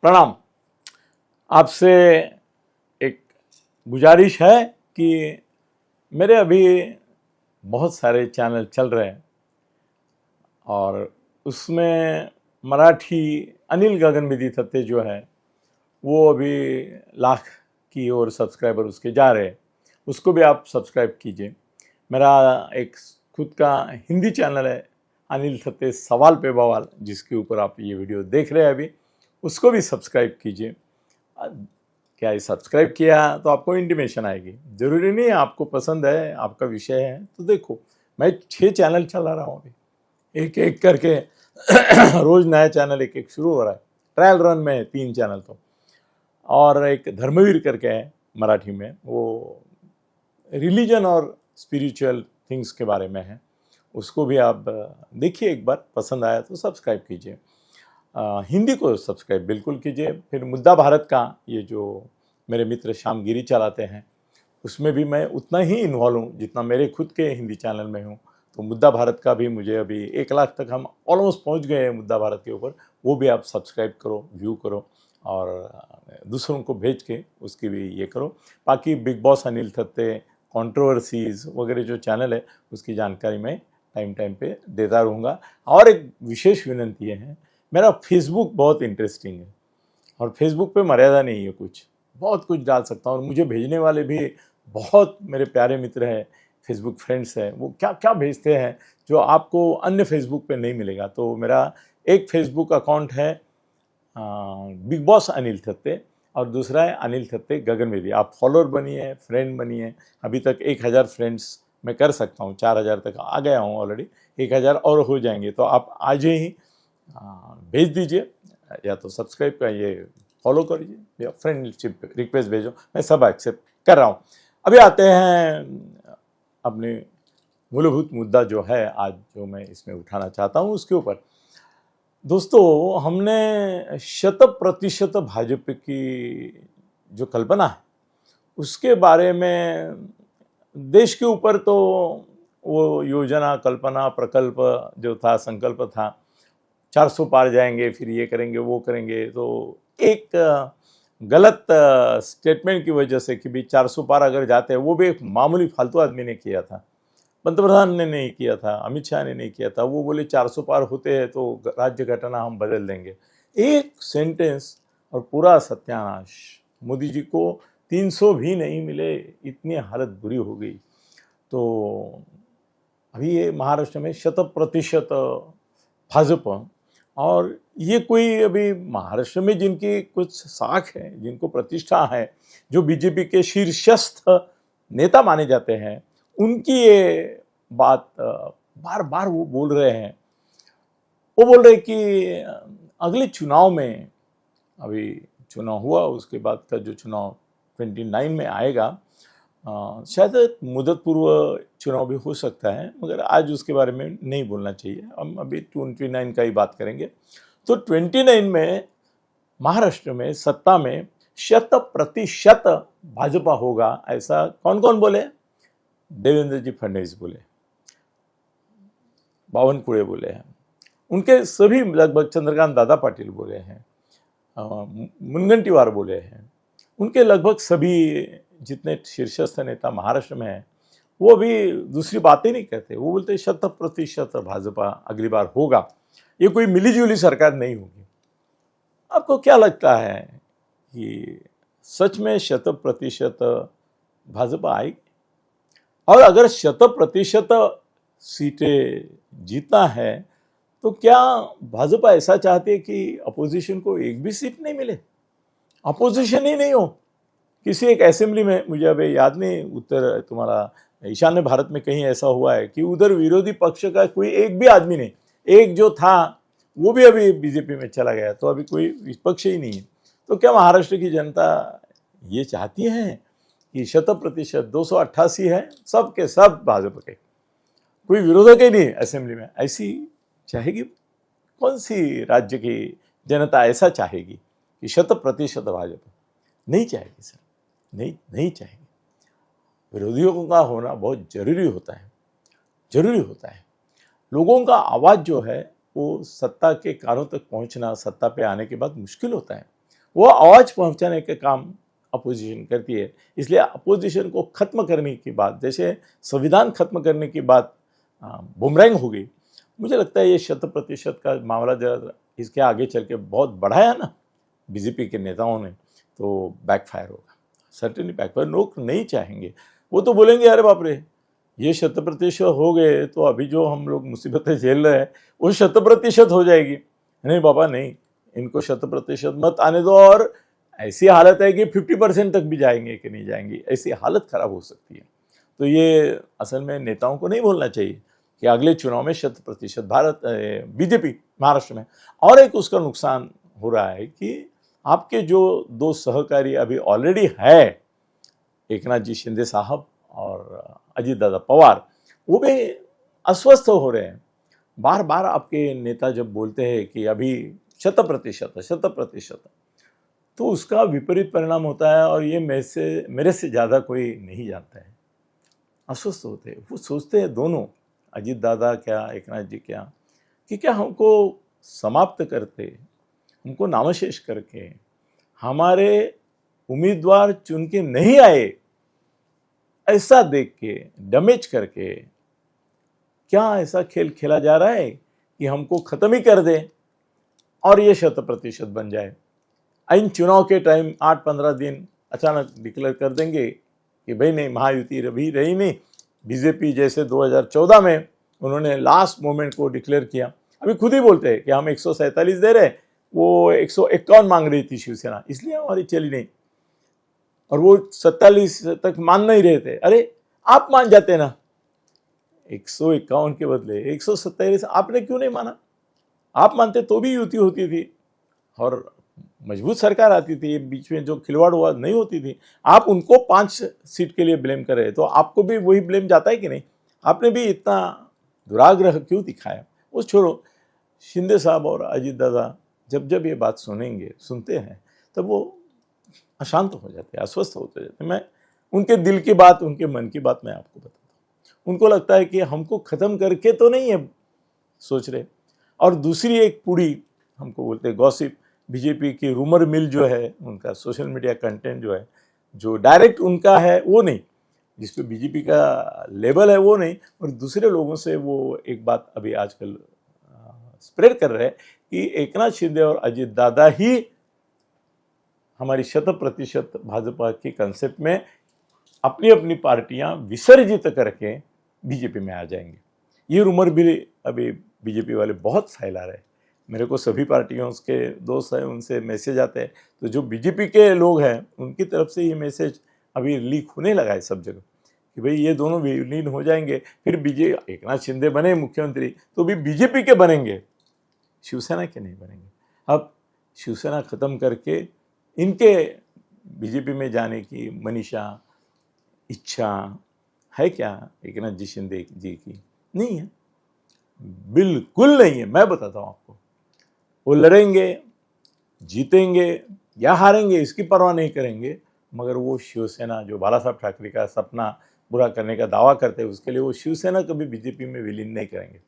प्रणाम। आपसे एक गुजारिश है कि मेरे अभी बहुत सारे चैनल चल रहे हैं और उसमें मराठी अनिल गगनविधी थत्ते जो है वो अभी लाख की ओर सब्सक्राइबर उसके जा रहे हैं, उसको भी आप सब्सक्राइब कीजिए। मेरा एक खुद का हिंदी चैनल है अनिल थत्ते सवाल पे बवाल, जिसके ऊपर आप ये वीडियो देख रहे हैं अभी, उसको भी सब्सक्राइब कीजिए। क्या ये सब्सक्राइब किया तो आपको इंटीमेशन आएगी। ज़रूरी नहीं है आपको पसंद है, आपका विषय है तो देखो। मैं 6 चैनल चला रहा हूँ अभी, एक एक करके रोज़ नया चैनल एक एक शुरू हो रहा है। ट्रायल रन में 3 चैनल तो, और एक धर्मवीर करके है मराठी में, वो रिलीजन और स्पिरिचुअल थिंग्स के बारे में है, उसको भी आप देखिए एक बार, पसंद आया तो सब्सक्राइब कीजिए। हिंदी को सब्सक्राइब बिल्कुल कीजिए। फिर मुद्दा भारत का ये जो मेरे मित्र श्याम गिरी चलाते हैं, उसमें भी मैं उतना ही इन्वॉल्व हूँ जितना मेरे खुद के हिंदी चैनल में हूँ। तो मुद्दा भारत का भी मुझे अभी 1 लाख तक हम ऑलमोस्ट पहुँच गए हैं मुद्दा भारत के ऊपर, वो भी आप सब्सक्राइब करो, व्यू करो और दूसरों को भेज के उसकी भी ये करो। बाकी big boss Anil Thatte, controversies वगैरह जो चैनल है उसकी जानकारी मैं टाइम टाइम पे देता रहूँगा। और एक विशेष विनंती है, मेरा फेसबुक बहुत इंटरेस्टिंग है और फेसबुक पे मर्यादा नहीं है, बहुत कुछ डाल सकता हूँ। और मुझे भेजने वाले भी बहुत मेरे प्यारे मित्र हैं, फेसबुक फ्रेंड्स हैं, वो क्या क्या भेजते हैं जो आपको अन्य फेसबुक पे नहीं मिलेगा। तो मेरा एक फेसबुक अकाउंट है बिग बॉस अनिल थत्ते और दूसरा है अनिल थत्ते गगनविधी। आप फॉलोअर बनिए, फ्रेंड बनिए। अभी तक 1000 फ्रेंड्स मैं कर सकता हूँ, 4000 तक आ गया हूँ ऑलरेडी, 1000 और हो जाएंगे। तो आप आज ही भेज दीजिए, या तो सब्सक्राइब का ये फॉलो करिए या फ्रेंडशिप रिक्वेस्ट भेजो, मैं सब एक्सेप्ट कर रहा हूँ। अभी आते हैं अपने मूलभूत मुद्दा जो है आज, जो मैं इसमें उठाना चाहता हूँ उसके ऊपर। दोस्तों, हमने 100% भाजपा की जो कल्पना है उसके बारे में देश के ऊपर तो वो योजना, कल्पना, प्रकल्प जो था, संकल्प था 400 पार जाएंगे, फिर ये करेंगे वो करेंगे, तो एक गलत स्टेटमेंट की वजह से कि भी 400 पार अगर जाते हैं, वो भी एक मामूली फालतू आदमी ने किया था, पंतप्रधान ने नहीं किया था, अमित शाह ने नहीं किया था। वो बोले 400 पार होते हैं तो राज्य घटना हम बदल देंगे। एक सेंटेंस और पूरा सत्यानाश। मोदी जी को 300 भी नहीं मिले, इतनी हालत बुरी हो गई। तो अभी ये महाराष्ट्र में 100% भाजपा, और ये कोई अभी महाराष्ट्र में जिनकी कुछ साख है, जिनको प्रतिष्ठा है, जो बीजेपी के शीर्षस्थ नेता माने जाते हैं, उनकी ये बात बार बार वो बोल रहे हैं। वो बोल रहे कि अगले चुनाव में, अभी चुनाव हुआ उसके बाद का जो चुनाव 29 में आएगा, शायद मुदत पूर्व चुनाव भी हो सकता है, मगर आज उसके बारे में नहीं बोलना चाहिए। हम अभी 29 का ही बात करेंगे। तो 29 में महाराष्ट्र में सत्ता में 100% भाजपा होगा, ऐसा कौन कौन बोले? देवेंद्र जी फडणवीस बोले, बावनकुळे बोले हैं, उनके सभी लगभग चंद्रकांत दादा पाटिल बोले हैं, मुनगंटीवार बोले हैं, उनके लगभग सभी जितने शीर्षस्थ नेता महाराष्ट्र में हैं, वो अभी दूसरी बातें नहीं कहते। वो बोलते 100% भाजपा अगली बार होगा, ये कोई मिलीजुली सरकार नहीं होगी। आपको क्या लगता है कि सच में 100% भाजपा आएगी? और अगर 100% सीटें जीतना है तो क्या भाजपा ऐसा चाहती है कि अपोजिशन को एक भी सीट नहीं मिले, अपोजिशन ही नहीं हो? किसी एक असेंबली में, मुझे अभी याद नहीं, उत्तर तुम्हारा ईशान्य भारत में कहीं ऐसा हुआ है कि उधर विरोधी पक्ष का कोई एक भी आदमी नहीं, एक जो था वो भी अभी बीजेपी में चला गया, तो अभी कोई विपक्ष ही नहीं है। तो क्या महाराष्ट्र की जनता ये चाहती है कि 100% 288 है, सब के सब भाजपा के, कोई विरोधक ही नहीं असेंबली में? ऐसी चाहेगी कौन सी राज्य की जनता ऐसा चाहेगी कि 100% भाजपा? नहीं चाहेगी सर, नहीं चाहेगी। विरोधियों का होना बहुत जरूरी होता है, जरूरी होता है। लोगों का आवाज़ जो है वो सत्ता के कानों तक पहुंचना, सत्ता पे आने के बाद मुश्किल होता है। वो आवाज़ पहुंचाने का काम अपोजिशन करती है। इसलिए अपोजिशन को खत्म करने की बात, जैसे संविधान खत्म करने की बात बुमरैंग हो गई, मुझे लगता है ये 100% का मामला जरा इसके आगे चल के बहुत बढ़ाया ना बीजेपी के नेताओं ने, तो बैकफायर होगा, सर्टेनली बैकफायर। लोग नहीं चाहेंगे, वो तो बोलेंगे अरे बाप रे ये 100% हो गए तो अभी जो हम लोग मुसीबतें झेल रहे हैं वो 100% हो जाएगी। नहीं बाबा नहीं, इनको 100% मत आने दो, और ऐसी हालत है कि 50% तक भी जाएंगे कि नहीं जाएंगे, ऐसी हालत खराब हो सकती है। तो ये असल में नेताओं को नहीं बोलना चाहिए कि अगले चुनाव में 100% भारत बीजेपी महाराष्ट्र में। और एक उसका नुकसान हो रहा है कि आपके जो दो सहकारी अभी ऑलरेडी है, एकनाथ जी शिंदे साहब और अजीत दादा पवार, वो भी अस्वस्थ हो रहे हैं। बार बार आपके नेता जब बोलते हैं कि अभी 100%, तो उसका विपरीत परिणाम होता है, और ये मेरे से ज़्यादा कोई नहीं जानता है। अस्वस्थ होते हैं, वो सोचते हैं दोनों, अजीत दादा क्या एकनाथ जी क्या, कि क्या हमको समाप्त करते, हमको नामशेष करके, हमारे उम्मीदवार चुन के नहीं आए ऐसा देख के, डैमेज करके, क्या ऐसा खेल खेला जा रहा है कि हमको खत्म ही कर दे और ये 100% बन जाए। इन चुनाव के टाइम 8-15 दिन अचानक डिक्लेयर कर देंगे कि भाई नहीं, महायुति अभी रही नहीं। बीजेपी जैसे 2014 में उन्होंने लास्ट मोमेंट को डिक्लेयर किया, अभी खुद ही बोलते हैं कि हम 147 दे रहे, वो 151 मांग रही थी शिवसेना, इसलिए हमारी चली नहीं, और वो 47 तक मान नहीं रहे थे। अरे आप मान जाते ना, 151 के बदले 147 आपने क्यों नहीं माना? आप मानते तो भी युति होती थी और मजबूत सरकार आती थी, बीच में जो खिलवाड़ हुआ नहीं होती थी। आप उनको 5 सीट के लिए ब्लेम कर रहे, तो आपको भी वही ब्लेम जाता है कि नहीं? आपने भी इतना दुराग्रह क्यों दिखाया? वो छोड़ो, शिंदे साहब और अजीत दादा जब ये बात सुनते हैं, तब वो अशांत हो जाते हैं, अस्वस्थ होते जाते हैं। मैं उनके दिल की बात, उनके मन की बात मैं आपको बताता हूँ। उनको लगता है कि हमको ख़त्म करके तो नहीं है सोच रहे। और दूसरी एक पूरी हमको बोलते हैं गॉसिप, बीजेपी की रूमर मिल जो है, उनका सोशल मीडिया कंटेंट जो है, जो डायरेक्ट उनका है वो नहीं, जिस पे बीजेपी का लेबल है वो नहीं, और दूसरे लोगों से वो एक बात अभी आजकल स्प्रेड कर रहे हैं कि एकनाथ शिंदे और अजीत दादा ही हमारी 100% भाजपा के कंसेप्ट में अपनी अपनी पार्टियां विसर्जित करके बीजेपी में आ जाएंगे। ये रूमर भी अभी बीजेपी वाले बहुत फैला रहे हैं। मेरे को सभी पार्टियों के दोस्त हैं, उनसे मैसेज आते हैं, तो जो बीजेपी के लोग हैं उनकी तरफ से ये मैसेज अभी लीक होने लगा है सब जगह कि भाई ये दोनों विलीन हो जाएंगे, फिर एकनाथ शिंदे बने मुख्यमंत्री तो भी बीजेपी के बनेंगे, शिवसेना के नहीं बनेंगे। अब शिवसेना खत्म करके इनके बीजेपी में जाने की मनीषा, इच्छा है क्या एकनाथ जी शिंदे जी की? नहीं है, बिल्कुल नहीं है। मैं बताता हूँ आपको, वो लड़ेंगे, जीतेंगे या हारेंगे इसकी परवाह नहीं करेंगे, मगर वो शिवसेना जो बाला साहब ठाकरे का सपना पूरा करने का दावा करते हैं, उसके लिए वो शिवसेना कभी बीजेपी में विलीन नहीं करेंगे।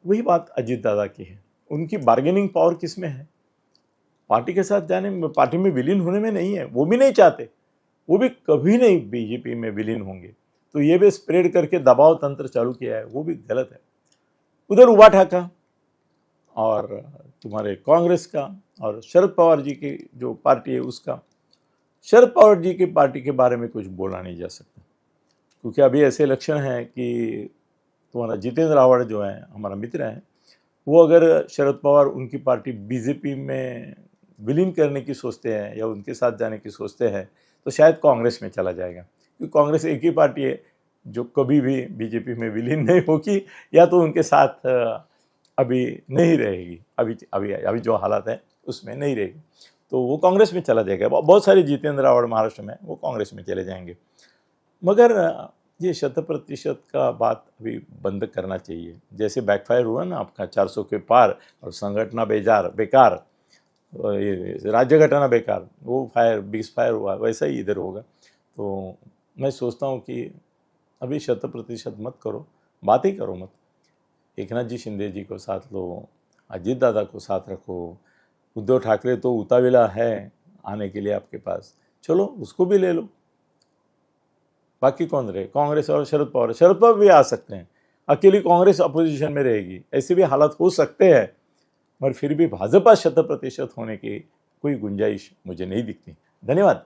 वही बात अजीत दादा की है, उनकी बार्गेनिंग पावर किस में है? पार्टी के साथ जाने में, पार्टी में विलीन होने में नहीं है, वो भी नहीं चाहते, वो भी कभी नहीं बीजेपी में विलीन होंगे। तो ये भी स्प्रेड करके दबाव तंत्र चालू किया है, वो भी गलत है। उधर उबा ठाका और तुम्हारे कांग्रेस का और शरद पवार जी की जो पार्टी है उसका, शरद पवार जी की पार्टी के बारे में कुछ बोला नहीं जा सकता, क्योंकि अभी ऐसे लक्षण हैं कि तुम्हारा जितेंद्र आव्हाड जो है, हमारा मित्र है, वो अगर शरद पवार उनकी पार्टी बीजेपी में विलीन करने की सोचते हैं या उनके साथ जाने की सोचते हैं, तो शायद कांग्रेस में चला जाएगा, क्योंकि कांग्रेस एक ही पार्टी है जो कभी भी बीजेपी में विलीन नहीं होगी, या तो उनके साथ अभी नहीं रहेगी, अभी जो हालात है उसमें नहीं रहेगी, तो वो कांग्रेस में चला जाएगा। बहुत सारे जितेंद्र आव्हाड महाराष्ट्र में, वो कांग्रेस में चले जाएंगे। मगर ये 100% का बात अभी बंद करना चाहिए। जैसे बैकफायर हुआ ना आपका 400 के पार और संगठना बेकार, ये राज्य घटना बेकार, वो फायर 20 फायर हुआ, वैसा ही इधर होगा। तो मैं सोचता हूँ कि अभी 100% मत करो, बात ही करो मत। एकनाथ जी शिंदे जी को साथ लो, अजीत दादा को साथ रखो, उद्धव ठाकरे तो उतावला है आने के लिए आपके पास, चलो उसको भी ले लो। बाकी कौन रहे? कांग्रेस और शरद पवार भी आ सकते हैं, अकेली कांग्रेस अपोजिशन में रहेगी, ऐसे भी हालात हो सकते हैं, मगर फिर भी भाजपा 100% होने की कोई गुंजाइश मुझे नहीं दिखती। धन्यवाद।